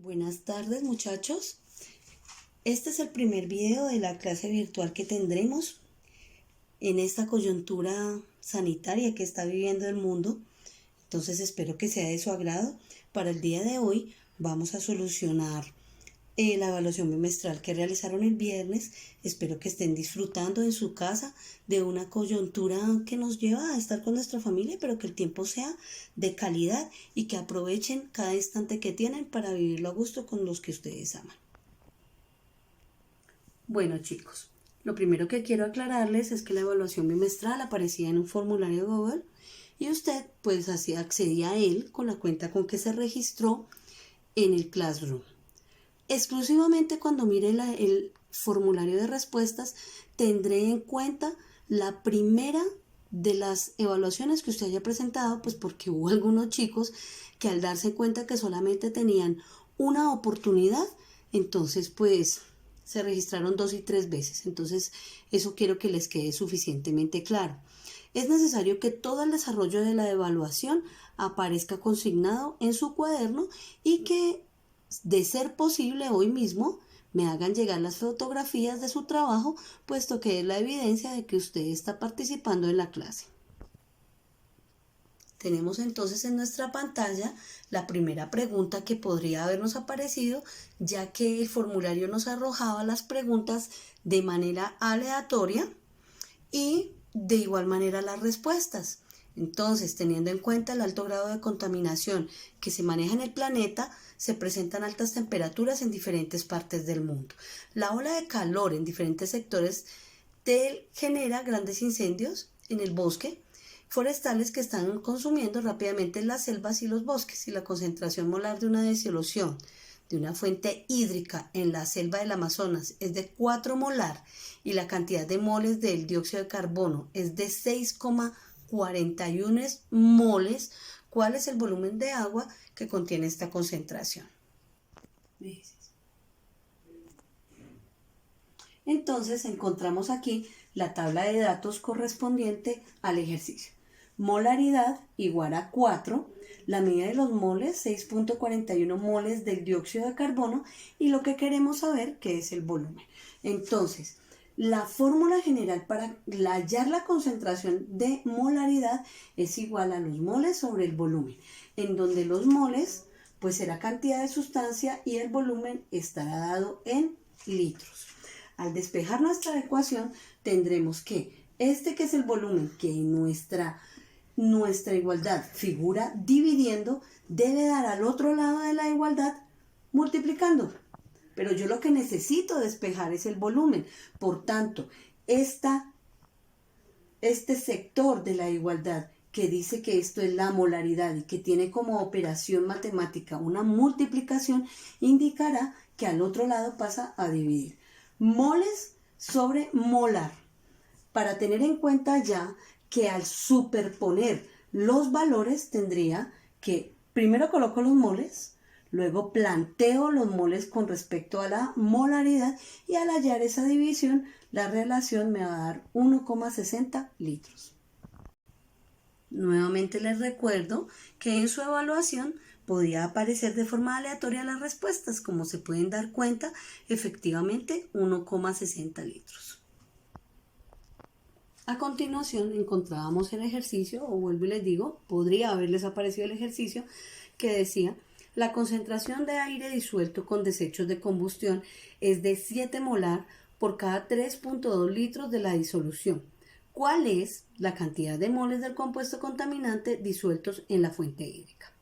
Buenas tardes, muchachos. Este es el primer video de la clase virtual que tendremos en esta coyuntura sanitaria que está viviendo el mundo. Entonces espero que sea de su agrado. Para el día de hoy vamos a solucionar la evaluación bimestral que realizaron el viernes. Espero que estén disfrutando en su casa de una coyuntura que nos lleva a estar con nuestra familia, pero que el tiempo sea de calidad y que aprovechen cada instante que tienen para vivirlo a gusto con los que ustedes aman. Bueno, chicos, lo primero que quiero aclararles es que la evaluación bimestral aparecía en un formulario Google y usted pues así accedía a él con la cuenta con que se registró en el Classroom. Exclusivamente cuando mire el formulario de respuestas tendré en cuenta la primera de las evaluaciones que usted haya presentado, pues porque hubo algunos chicos que al darse cuenta que solamente tenían una oportunidad, entonces pues se registraron 2 y 3 veces. Entonces eso quiero que les quede suficientemente claro. Es necesario que todo el desarrollo de la evaluación aparezca consignado en su cuaderno y que, de ser posible, hoy mismo me hagan llegar las fotografías de su trabajo, puesto que es la evidencia de que usted está participando en la clase. Tenemos entonces en nuestra pantalla la primera pregunta que podría habernos aparecido, ya que el formulario nos arrojaba las preguntas de manera aleatoria y de igual manera las respuestas. Entonces, teniendo en cuenta el alto grado de contaminación que se maneja en el planeta, se presentan altas temperaturas en diferentes partes del mundo. La ola de calor en diferentes sectores genera grandes incendios en el bosque forestales que están consumiendo rápidamente las selvas y los bosques, y la concentración molar de una disolución de una fuente hídrica en la selva del Amazonas es de 4 molar y la cantidad de moles del dióxido de carbono es de 6,41 moles, ¿cuál es el volumen de agua que contiene esta concentración? Entonces encontramos aquí la tabla de datos correspondiente al ejercicio. Molaridad igual a 4, la medida de los moles 6,41 moles del dióxido de carbono y lo que queremos saber que es el volumen. Entonces, la fórmula general para hallar la concentración de molaridad es igual a los moles sobre el volumen, en donde los moles pues será cantidad de sustancia y el volumen estará dado en litros. Al despejar nuestra ecuación tendremos que que es el volumen que en nuestra igualdad figura dividiendo, debe dar al otro lado de la igualdad multiplicando. Pero yo lo que necesito despejar es el volumen. Por tanto, este sector de la igualdad que dice que esto es la molaridad y que tiene como operación matemática una multiplicación, indicará que al otro lado pasa a dividir. Moles sobre molar. Para tener en cuenta ya que al superponer los valores tendría que primero coloco los moles, luego planteo los moles con respecto a la molaridad y al hallar esa división la relación me va a dar 1,60 litros. Nuevamente les recuerdo que en su evaluación podía aparecer de forma aleatoria las respuestas. Como se pueden dar cuenta, efectivamente 1,60 litros. A continuación encontrábamos el ejercicio, o vuelvo y les digo, podría haberles aparecido el ejercicio que decía: la concentración de aire disuelto con desechos de combustión es de 7 molar por cada 3,2 litros de la disolución. ¿Cuál es la cantidad de moles del compuesto contaminante disueltos en la fuente hídrica?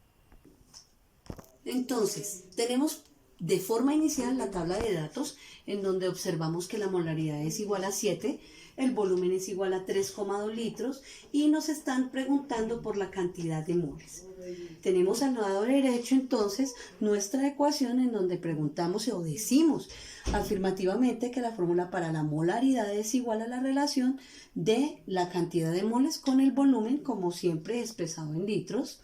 Entonces, tenemos de forma inicial la tabla de datos en donde observamos que la molaridad es igual a 7, el volumen es igual a 3,2 litros y nos están preguntando por la cantidad de moles. Tenemos al lado derecho entonces nuestra ecuación en donde preguntamos o decimos afirmativamente que la fórmula para la molaridad es igual a la relación de la cantidad de moles con el volumen, como siempre expresado en litros,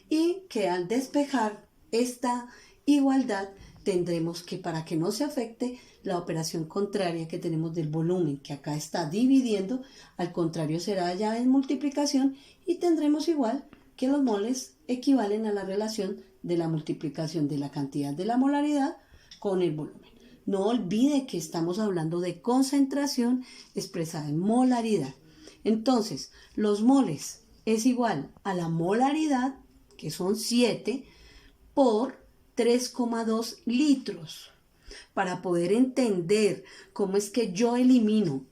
y que al despejar esta igualdad tendremos que, para que no se afecte la operación contraria que tenemos del volumen, que acá está dividiendo, al contrario será ya en multiplicación y tendremos igual que los moles equivalen a la relación de la multiplicación de la cantidad de la molaridad con el volumen. No olvide que estamos hablando de concentración expresada en molaridad. Entonces, los moles es igual a la molaridad, que son 7, por 3,2 litros. Para poder entender cómo es que yo elimino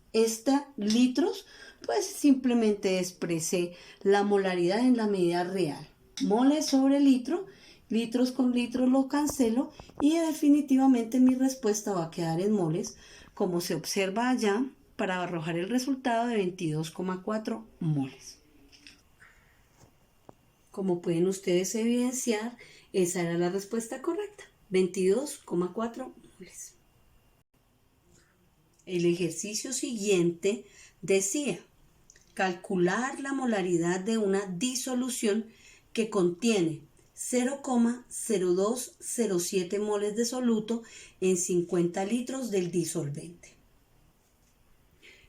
litros, pues simplemente expresé la molaridad en la medida real. Moles sobre litro, litros con litros lo cancelo y definitivamente mi respuesta va a quedar en moles, como se observa allá, para arrojar el resultado de 22,4 moles. Como pueden ustedes evidenciar, esa era la respuesta correcta, 22,4 moles. El ejercicio siguiente decía, calcular la molaridad de una disolución que contiene 0,0207 moles de soluto en 50 litros del disolvente.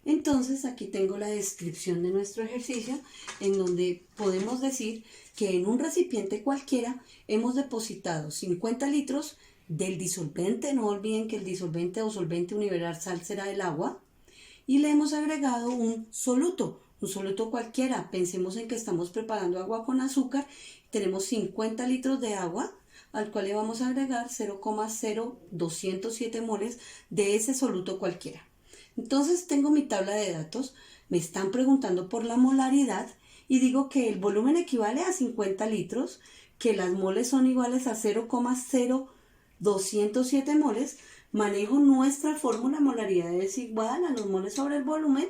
Entonces aquí tengo la descripción de nuestro ejercicio, en donde podemos decir que en un recipiente cualquiera hemos depositado 50 litros del disolvente. No olviden que el disolvente o solvente universal será el agua, y le hemos agregado un soluto cualquiera. Pensemos en que estamos preparando agua con azúcar. Tenemos 50 litros de agua, al cual le vamos a agregar 0,0207 moles de ese soluto cualquiera. Entonces tengo mi tabla de datos, me están preguntando por la molaridad y digo que el volumen equivale a 50 litros, que las moles son iguales a 0,0207 moles. Manejo nuestra fórmula, molaridad es igual a los moles sobre el volumen,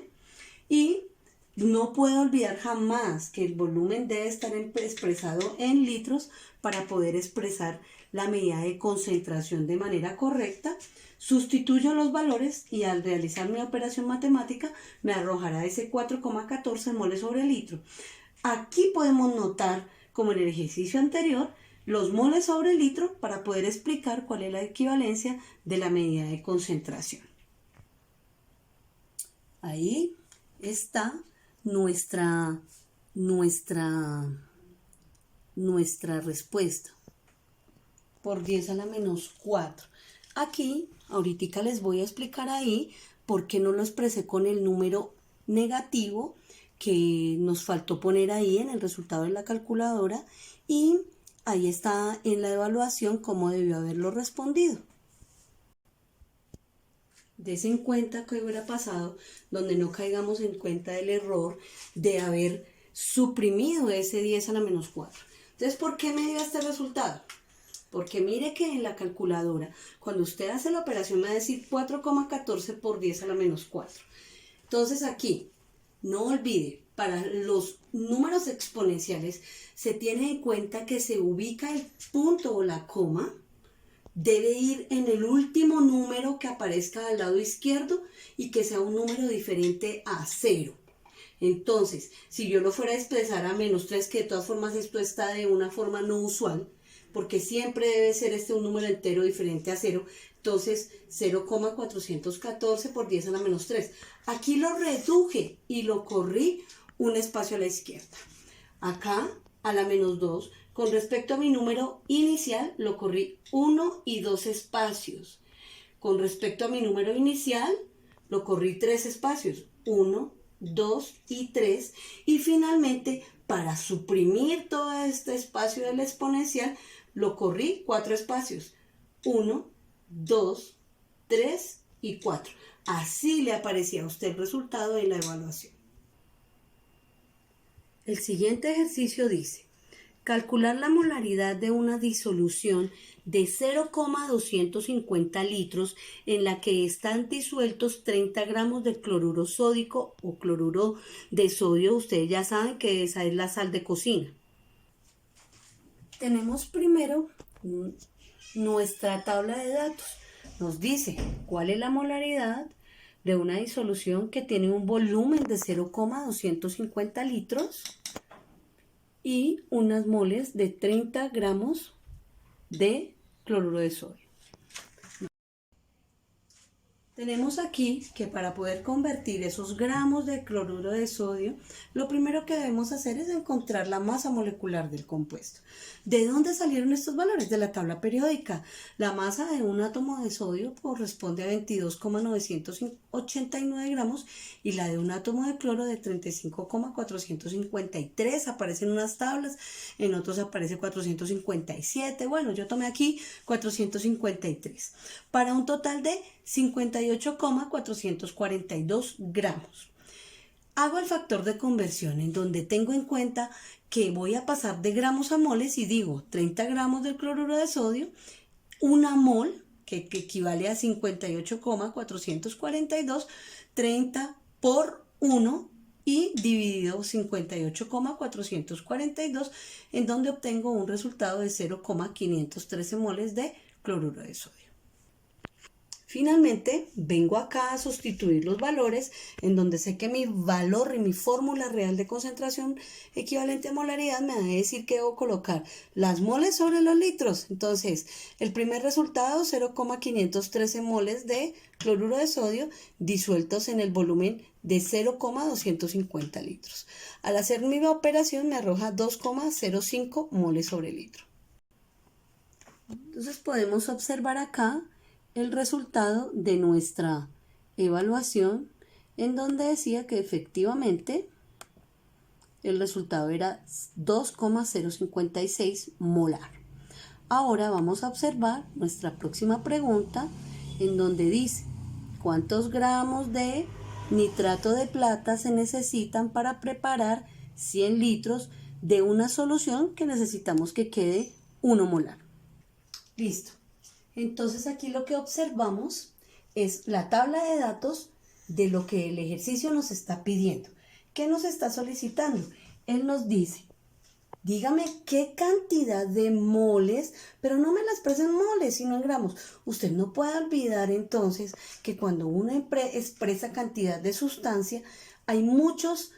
y no puedo olvidar jamás que el volumen debe estar expresado en litros para poder expresar la medida de concentración de manera correcta. Sustituyo los valores y al realizar mi operación matemática me arrojará ese 4,14 moles sobre litro. Aquí podemos notar, como en el ejercicio anterior, los moles sobre litro para poder explicar cuál es la equivalencia de la medida de concentración. Ahí está nuestra respuesta por 10 a la menos 4. Aquí, ahorita les voy a explicar ahí por qué no lo expresé con el número negativo que nos faltó poner ahí en el resultado de la calculadora, y ahí está en la evaluación cómo debió haberlo respondido. Dese en cuenta que hubiera pasado donde no caigamos en cuenta del error de haber suprimido ese 10 a la menos 4. Entonces, ¿por qué me dio este resultado? Porque mire que en la calculadora, cuando usted hace la operación, me va a decir 4,14 por 10 a la menos 4. Entonces aquí, no olvide, para los números exponenciales se tiene en cuenta que se ubica el punto o la coma, debe ir en el último número que aparezca al lado izquierdo y que sea un número diferente a 0. Entonces, si yo lo fuera a expresar a menos 3, que de todas formas esto está de una forma no usual, porque siempre debe ser un número entero diferente a 0, entonces 0,414 por 10 a la menos 3. Aquí lo reduje y lo corrí un espacio a la izquierda. Acá, a la menos 2, con respecto a mi número inicial, lo corrí 1 y 2 espacios. Con respecto a mi número inicial, lo corrí 3 espacios, 1, 2 y 3. Y finalmente, para suprimir todo este espacio del exponencial, lo corrí 4 espacios, 1, 2, 3 y 4. Así le aparecía a usted el resultado de la evaluación. El siguiente ejercicio dice, calcular la molaridad de una disolución de 0,250 litros en la que están disueltos 30 gramos de cloruro sódico o cloruro de sodio. Ustedes ya saben que esa es la sal de cocina. Tenemos primero nuestra tabla de datos. Nos dice cuál es la molaridad de una disolución que tiene un volumen de 0,250 litros y unas moles de 30 gramos de cloruro de sodio. Tenemos aquí que para poder convertir esos gramos de cloruro de sodio, lo primero que debemos hacer es encontrar la masa molecular del compuesto. ¿De dónde salieron estos valores? De la tabla periódica. La masa de un átomo de sodio corresponde a 22,989 gramos y la de un átomo de cloro de 35,453. Aparecen unas tablas, en otros aparece 457. Bueno, yo tomé aquí 453. Para un total de 58,442 gramos. Hago el factor de conversión en donde tengo en cuenta que voy a pasar de gramos a moles y digo 30 gramos del cloruro de sodio, una mol, que equivale a 58,442, 30 por 1 y dividido 58,442, en donde obtengo un resultado de 0,513 moles de cloruro de sodio. Finalmente, vengo acá a sustituir los valores en donde sé que mi valor y mi fórmula real de concentración equivalente a molaridad me va a decir que debo colocar las moles sobre los litros. Entonces, el primer resultado, 0,513 moles de cloruro de sodio disueltos en el volumen de 0,250 litros. Al hacer mi operación me arroja 2,05 moles sobre litro. Entonces podemos observar acá el resultado de nuestra evaluación, en donde decía que efectivamente el resultado era 2,056 molar. Ahora vamos a observar nuestra próxima pregunta, en donde dice ¿cuántos gramos de nitrato de plata se necesitan para preparar 100 litros de una solución que necesitamos que quede 1 molar? Listo. Entonces aquí lo que observamos es la tabla de datos de lo que el ejercicio nos está pidiendo. ¿Qué nos está solicitando? Él nos dice, dígame qué cantidad de moles, pero no me la expresa en moles, sino en gramos. Usted no puede olvidar entonces que cuando uno expresa cantidad de sustancia, hay muchas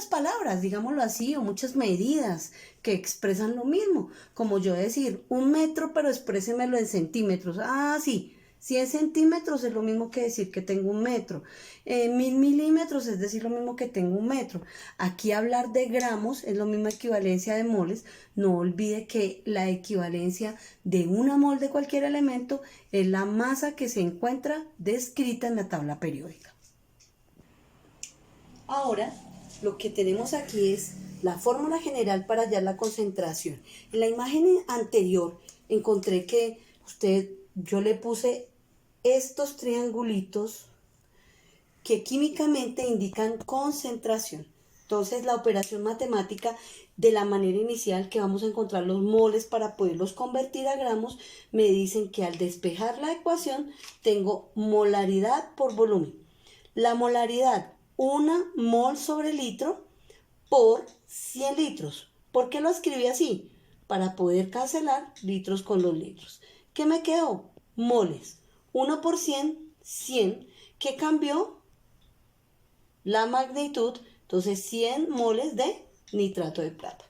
palabras, digámoslo así, o muchas medidas que expresan lo mismo. Como yo decir 1 metro, pero exprésemelo en centímetros. Ah, sí, 100 centímetros es lo mismo que decir que tengo 1 metro. 1000 milímetros es decir lo mismo que tengo 1 metro. Aquí hablar de gramos es la misma equivalencia de moles. No olvide que la equivalencia de una mol de cualquier elemento es la masa que se encuentra descrita en la tabla periódica. Ahora, lo que tenemos aquí es la fórmula general para hallar la concentración. En la imagen anterior encontré que yo le puse estos triangulitos que químicamente indican concentración. Entonces, la operación matemática de la manera inicial que vamos a encontrar los moles para poderlos convertir a gramos, me dicen que al despejar la ecuación tengo molaridad por volumen. La molaridad, 1 mol sobre litro por 100 litros. ¿Por qué lo escribí así? Para poder cancelar litros con los litros. ¿Qué me quedó? Moles. 1 por 100, 100. ¿Qué cambió? La magnitud. Entonces 100 moles de nitrato de plata.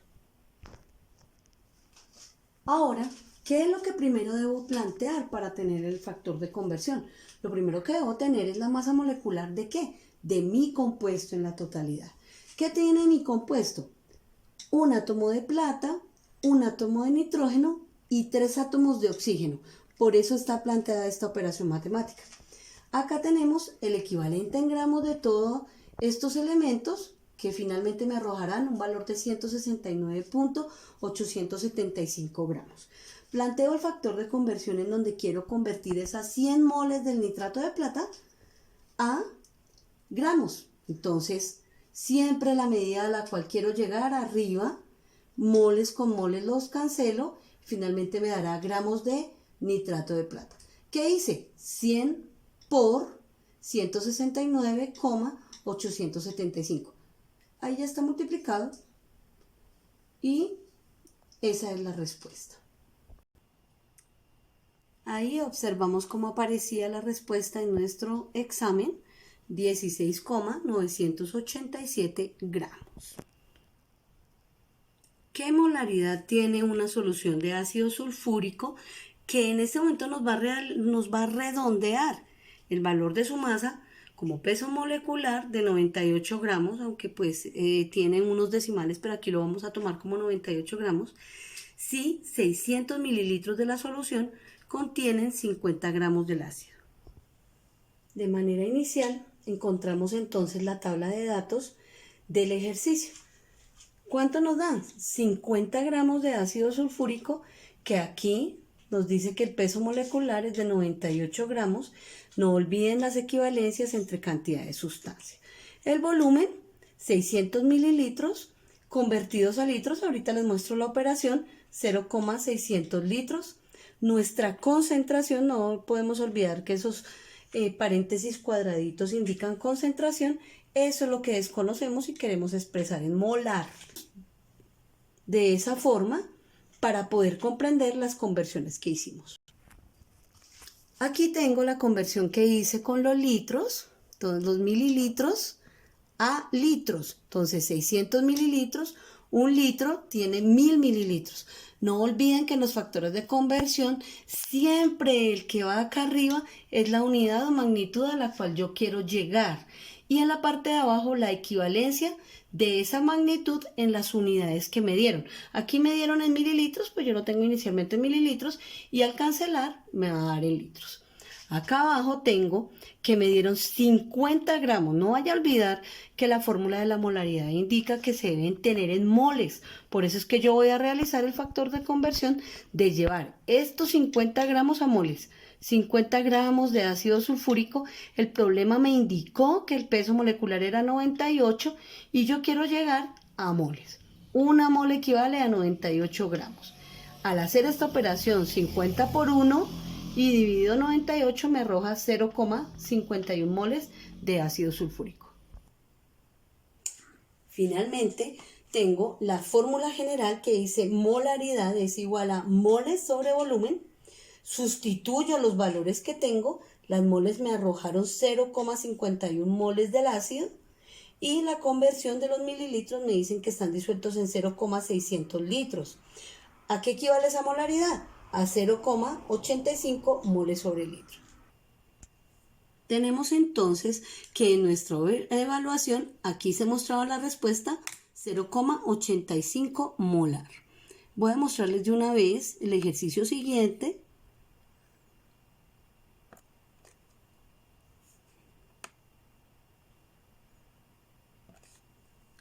Ahora, ¿qué es lo que primero debo plantear para tener el factor de conversión? Lo primero que debo tener es la masa molecular ¿de qué? De mi compuesto en la totalidad. ¿Qué tiene mi compuesto? 1 átomo de plata, 1 átomo de nitrógeno y 3 átomos de oxígeno. Por eso está planteada esta operación matemática. Acá tenemos el equivalente en gramos de todos estos elementos que finalmente me arrojarán un valor de 169,875 gramos. Planteo el factor de conversión en donde quiero convertir esas 100 moles del nitrato de plata a gramos. Entonces, siempre la medida a la cual quiero llegar arriba, moles con moles los cancelo, finalmente me dará gramos de nitrato de plata. ¿Qué hice? 100 por 169,875. Ahí ya está multiplicado y esa es la respuesta. Ahí observamos cómo aparecía la respuesta en nuestro examen, 16,987 gramos. ¿Qué molaridad tiene una solución de ácido sulfúrico que en este momento nos va a redondear? el valor de su masa como peso molecular de 98 gramos, aunque pues tienen unos decimales, pero aquí lo vamos a tomar como 98 gramos, si 600 mililitros de la solución contienen 50 gramos del ácido. De manera inicial, encontramos entonces la tabla de datos del ejercicio. ¿Cuánto nos dan? 50 gramos de ácido sulfúrico, que aquí nos dice que el peso molecular es de 98 gramos. No olviden las equivalencias entre cantidad de sustancia. El volumen, 600 mililitros, convertidos a litros. Ahorita les muestro la operación, 0,600 litros. Nuestra concentración, no podemos olvidar que esos paréntesis cuadraditos indican concentración. Eso es lo que desconocemos y queremos expresar en molar. De esa forma, para poder comprender las conversiones que hicimos. Aquí tengo la conversión que hice con los litros, todos los mililitros a litros. Entonces, 600 mililitros, un litro tiene 1000 mililitros. No olviden que en los factores de conversión, siempre el que va acá arriba es la unidad o magnitud a la cual yo quiero llegar. Y en la parte de abajo, la equivalencia de esa magnitud en las unidades que me dieron. Aquí me dieron en mililitros, pues yo lo tengo inicialmente en mililitros y al cancelar me va a dar en litros. Acá abajo tengo que me dieron 50 gramos. No vaya a olvidar que la fórmula de la molaridad indica que se deben tener en moles. Por eso es que yo voy a realizar el factor de conversión de llevar estos 50 gramos a moles. 50 gramos de ácido sulfúrico, el problema me indicó que el peso molecular era 98 y yo quiero llegar a moles. Una mole equivale a 98 gramos. Al hacer esta operación 50 por 1 y dividido 98 me arroja 0,51 moles de ácido sulfúrico. Finalmente, tengo la fórmula general que dice molaridad es igual a moles sobre volumen. Sustituyo los valores que tengo, las moles me arrojaron 0,51 moles del ácido y la conversión de los mililitros me dicen que están disueltos en 0,600 litros. ¿A qué equivale esa molaridad? A 0,85 moles sobre litro. Tenemos entonces que en nuestra evaluación, aquí se mostraba la respuesta 0,85 molar. Voy a mostrarles de una vez el ejercicio siguiente.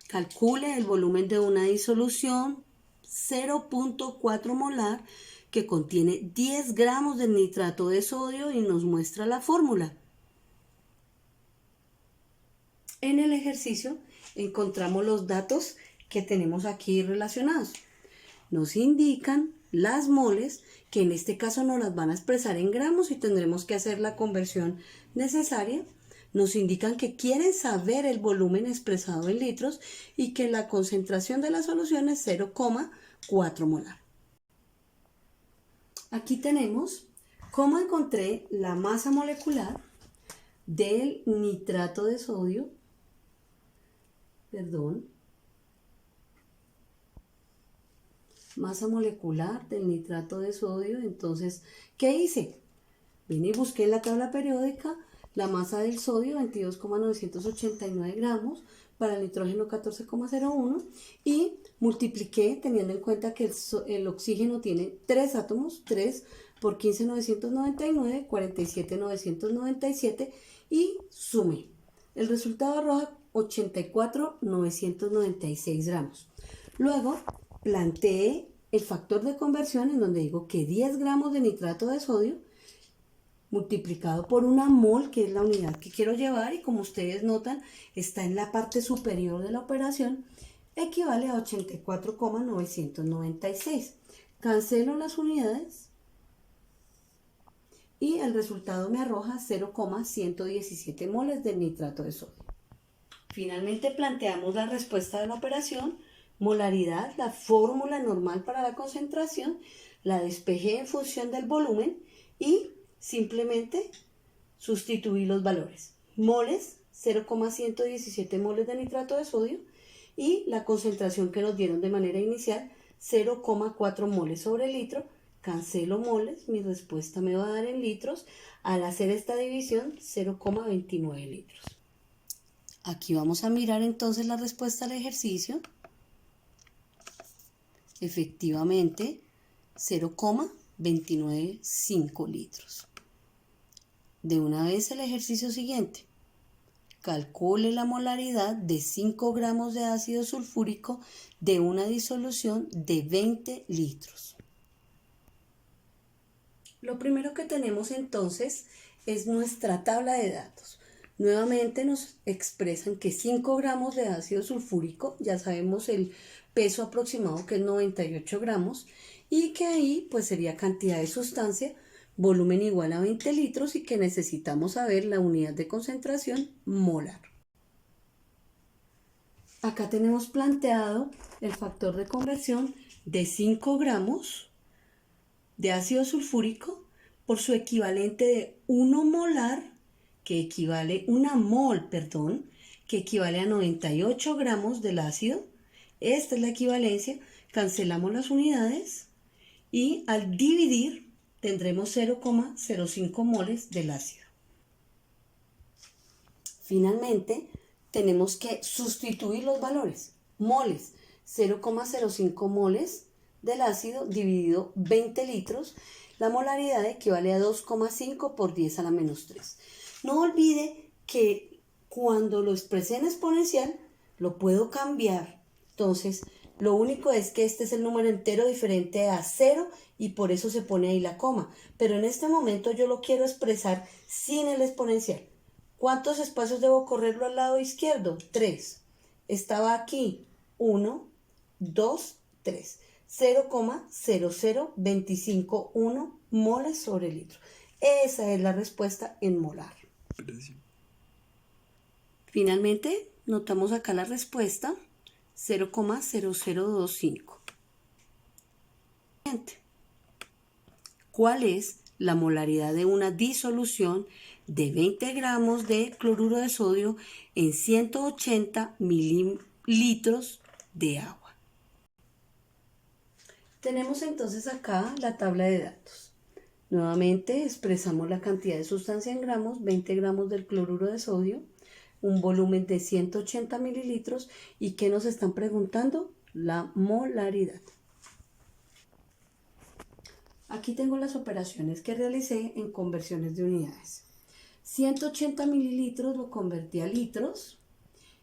Calcule el volumen de una disolución 0,4 molar que contiene 10 gramos de nitrato de sodio y nos muestra la fórmula. En el ejercicio encontramos los datos que tenemos aquí relacionados. Nos indican las moles, que en este caso nos las van a expresar en gramos y tendremos que hacer la conversión necesaria. Nos indican que quieren saber el volumen expresado en litros y que la concentración de la solución es 0,4 molar. Aquí tenemos cómo encontré la masa molecular del nitrato de sodio, masa molecular del nitrato de sodio. Entonces, ¿qué hice? Vine y busqué en la tabla periódica la masa del sodio, 22,989 gramos, para el nitrógeno 14,01 y multipliqué teniendo en cuenta que el oxígeno tiene 3 átomos, 3 por 15,999, 47,997 y sumé. El resultado arroja 84,996 gramos. Luego planteé el factor de conversión en donde digo que 10 gramos de nitrato de sodio multiplicado por una mol, que es la unidad que quiero llevar, y como ustedes notan, está en la parte superior de la operación, equivale a 84,996. Cancelo las unidades y el resultado me arroja 0,117 moles de nitrato de sodio. Finalmente planteamos la respuesta de la operación, molaridad, la fórmula normal para la concentración, la despejé en función del volumen y simplemente sustituí los valores. Moles, 0,117 moles de nitrato de sodio y la concentración que nos dieron de manera inicial, 0,4 moles sobre litro, Cancelo moles, mi respuesta me va a dar en litros. Al hacer esta división, 0,29 litros. Aquí vamos a mirar entonces la respuesta al ejercicio. Efectivamente, 0,295 litros. De una vez el ejercicio siguiente. Calcule la molaridad de 5 gramos de ácido sulfúrico de una disolución de 20 litros. Lo primero que tenemos entonces es nuestra tabla de datos. Nuevamente nos expresan que 5 gramos de ácido sulfúrico, ya sabemos el peso aproximado que es 98 gramos, y que ahí pues sería cantidad de sustancia, volumen igual a 20 litros y que necesitamos saber la unidad de concentración molar. Acá tenemos planteado el factor de conversión de 5 gramos de ácido sulfúrico por su equivalente de 1 molar, que equivale, 1 mol, perdón, que equivale a 98 gramos del ácido. Esta es la equivalencia, cancelamos las unidades y al dividir tendremos 0,05 moles del ácido. Finalmente, tenemos que sustituir los valores. Moles, 0,05 moles del ácido dividido 20 litros. La molaridad equivale a 2,5 por 10 a la menos 3. No olvide que cuando lo expresé en exponencial, lo puedo cambiar. Entonces, lo único es que este es el número entero diferente a 0 y por eso se pone ahí la coma. Pero en este momento yo lo quiero expresar sin el exponencial. ¿Cuántos espacios debo correrlo al lado izquierdo? 3. Estaba aquí 1, 2, 3. 0,00251 moles sobre litro. Esa es la respuesta en molar. Finalmente, notamos acá la respuesta 0,0025. ¿Cuál es la molaridad de una disolución de 20 gramos de cloruro de sodio en 180 mililitros de agua? Tenemos entonces acá la tabla de datos. Nuevamente expresamos la cantidad de sustancia en gramos, 20 gramos del cloruro de sodio, un volumen de 180 mililitros y ¿qué nos están preguntando? La molaridad. Aquí tengo las operaciones que realicé en conversiones de unidades. 180 mililitros lo convertí a litros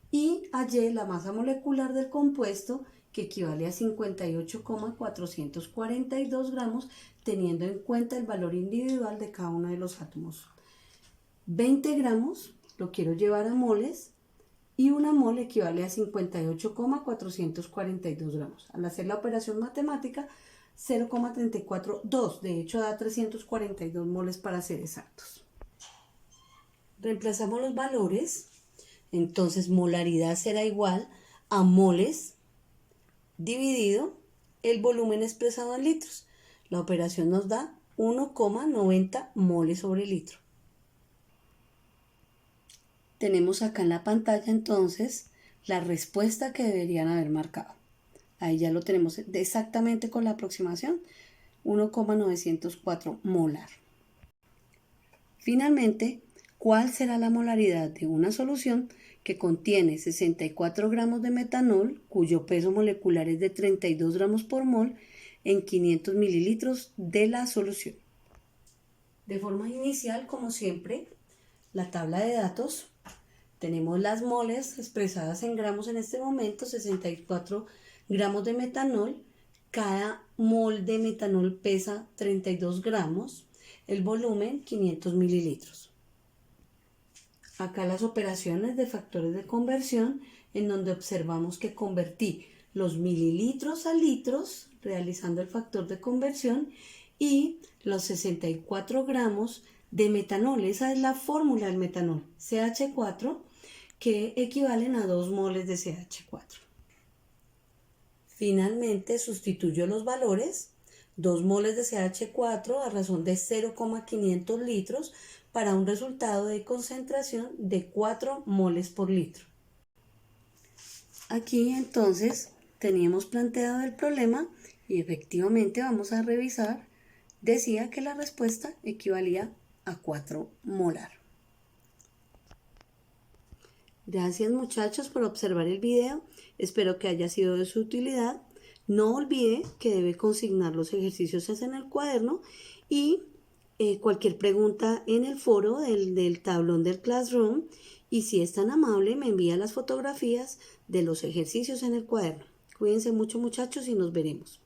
y hallé la masa molecular del compuesto que equivale a 58,442 gramos, teniendo en cuenta el valor individual de cada uno de los átomos. 20 gramos lo quiero llevar a moles y una mol equivale a 58,442 gramos. Al hacer la operación matemática, 0,342, de hecho da 342 moles para ser exactos. Reemplazamos los valores, entonces molaridad será igual a moles dividido el volumen expresado en litros. La operación nos da 1,90 moles sobre litro. Tenemos acá en la pantalla entonces la respuesta que deberían haber marcado. Ahí ya lo tenemos exactamente con la aproximación, 1,904 molar. Finalmente, ¿cuál será la molaridad de una solución que contiene 64 gramos de metanol, cuyo peso molecular es de 32 gramos por mol, en 500 mililitros de la solución? De forma inicial, como siempre, la tabla de datos. Tenemos las moles expresadas en gramos en este momento, 64 gramos de metanol. Cada mol de metanol pesa 32 gramos. El volumen, 500 mililitros. Acá las operaciones de factores de conversión, en donde observamos que convertí los mililitros a litros, realizando el factor de conversión, y los 64 gramos de metanol. Esa es la fórmula del metanol, CH4, que equivalen a 2 moles de CH4. Finalmente sustituyo los valores, 2 moles de CH4 a razón de 0,500 litros para un resultado de concentración de 4 moles por litro. Aquí entonces teníamos planteado el problema y efectivamente vamos a revisar decía que la respuesta equivalía a 4 molar. Gracias muchachos por observar el video, espero que haya sido de su utilidad. No olvide que debe consignar los ejercicios en el cuaderno y cualquier pregunta en el foro del tablón del Classroom, y si es tan amable me envía las fotografías de los ejercicios en el cuaderno. Cuídense mucho muchachos y nos veremos.